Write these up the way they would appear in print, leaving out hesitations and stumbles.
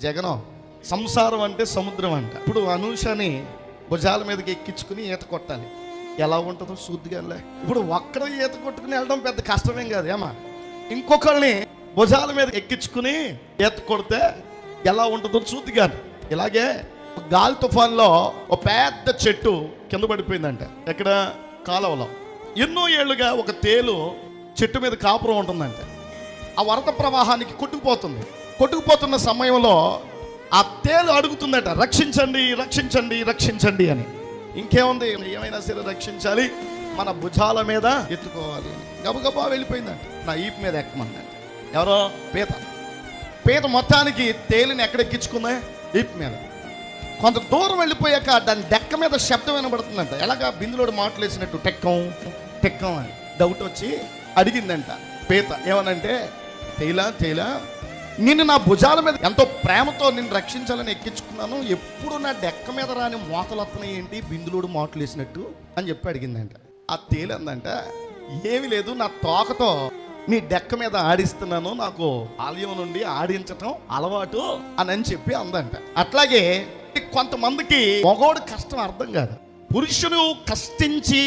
జగనం సంసారం అంటే సముద్రం అంట. ఇప్పుడు అనూషని భుజాల మీదకి ఎక్కించుకుని ఈత కొట్టాలి. ఎలా ఉంటుందో చూద్దుగానిలే. ఇప్పుడు ఒక్కడ ఈత కొట్టుకుని వెళ్ళడం పెద్ద కష్టమేం కాదు ఏమా. ఇంకొకరిని భుజాల మీద ఎక్కించుకుని ఈత కొడితే ఎలా ఉంటుందో చూద్దుగాని. ఇలాగే గాలి తుఫాన్లో ఒక పెద్ద చెట్టు కింద పడిపోయిందంట. ఎక్కడ? కాలువలో. ఎన్నో ఏళ్ళుగా ఒక తేలు చెట్టు మీద కాపురం ఉంటుందంట. ఆ వరద ప్రవాహానికి కొట్టుకుపోతున్న సమయంలో ఆ తేలు అడుగుతుందట, రక్షించండి రక్షించండి రక్షించండి అని. ఇంకేముంది, ఏమైనా సరే రక్షించాలి, మన భుజాల మీద ఎత్తుకోవాలి. గబగబా వెళ్ళిపోయిందంట. నా ఈపు మీద ఎక్కమందంట. ఎవరో? పీత మొత్తానికి తేలిని ఎక్కడెక్కించుకుందా? ఈపు మీద. కొంత దూరం వెళ్ళిపోయాక దాని డెక్క మీద శబ్దం వినబడుతుందంట. ఎలాగా బిందులోడు మాటలేసినట్టు టెక్కం టెక్కం అని డౌట్ వచ్చి అడిగిందంట పీత. ఏమనంటే, తేలా నిన్ను నా భుజాల మీద ఎంతో ప్రేమతో నిన్ను రక్షించాలని ఎక్కించుకున్నాను, ఎప్పుడు నా డెక్క మీద రాని మోతలు వస్తున్నాయి ఏంటి, బిందులోడు మాటలు వేసినట్టు అని చెప్పి అడిగిందంట. ఆ తేలి అందంట, ఏమి లేదు, నా తోకతో నీ డెక్క మీద ఆడిస్తున్నాను, నాకు ఆలయం నుండి ఆడించటం అలవాటు అని చెప్పి అందంట. అట్లాగే కొంతమందికి మగోడు కష్టం అర్థం కాదు. పురుషుడు కష్టించి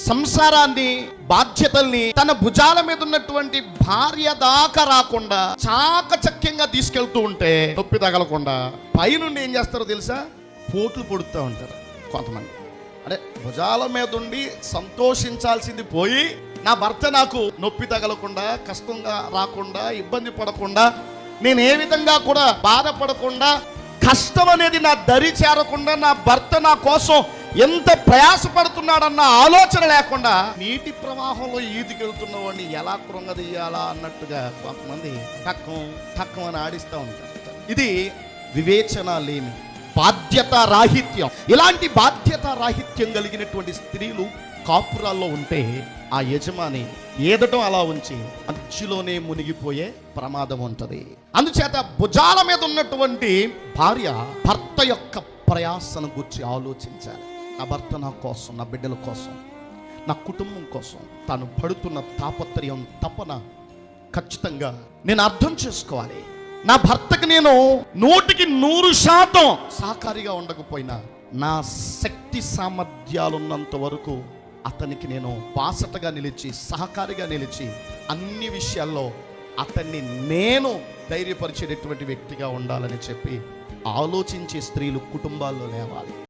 సంసారాన్ని, బాధ్యతల్ని తన భుజాల మీద ఉన్నటువంటి భార్య దాకా రాకుండా చాకచక్యంగా తీసుకెళ్తూ ఉంటే నొప్పి తగలకుండా పైనుండి ఏం చేస్తారో తెలుసా? పోట్లు పొడుతూ ఉంటారు కొంతమంది. అదే భుజాల మీద ఉండి సంతోషించాల్సింది పోయి, నా భర్త నాకు నొప్పి తగలకుండా, కష్టంగా రాకుండా, ఇబ్బంది పడకుండా, నేను ఏ విధంగా కూడా బాధపడకుండా, కష్టం అనేది నా దరి చేరకుండా, నా భర్త నా కోసం ఎంత ప్రయాసపడుతున్నాడన్న ఆలోచన లేకుండా నీటి ప్రవాహంలో ఈదికెళ్తున్న వాడిని ఎలా కృంగదీయాలా అన్నట్టుగా కొంతమంది టక్కం అని ఆడిస్తూ ఉంటారు. ఇది వివేచన లేని, బాధ్యత రాహిత్యం. ఇలాంటి బాధ్యత రాహిత్యం కలిగినటువంటి స్త్రీలు కాపురాల్లో ఉంటే ఆ యజమాని ఏదటం అలా ఉంచి అంచులోనే మునిగిపోయే ప్రమాదం ఉంటుంది. అందుచేత భుజాల మీద ఉన్నటువంటి భార్య భర్త యొక్క ప్రయాసను గురించి ఆలోచించాలి. నా భర్త నా కోసం, నా బిడ్డల కోసం, నా కుటుంబం కోసం తాను పడుతున్న తాపత్రయం, తపన ఖచ్చితంగా నేను అర్థం చేసుకోవాలి. నా భర్తకి నేను 100% సహకారిగా ఉండకపోయినా నా శక్తి సామర్థ్యాలున్నంత వరకు అతనికి నేను బాసటగా నిలిచి, సహకారిగా నిలిచి, అన్ని విషయాల్లో అతన్ని నేను ధైర్యపరిచేటటువంటి వ్యక్తిగా ఉండాలని చెప్పి ఆలోచించే స్త్రీలు కుటుంబాల్లో లేవాలి.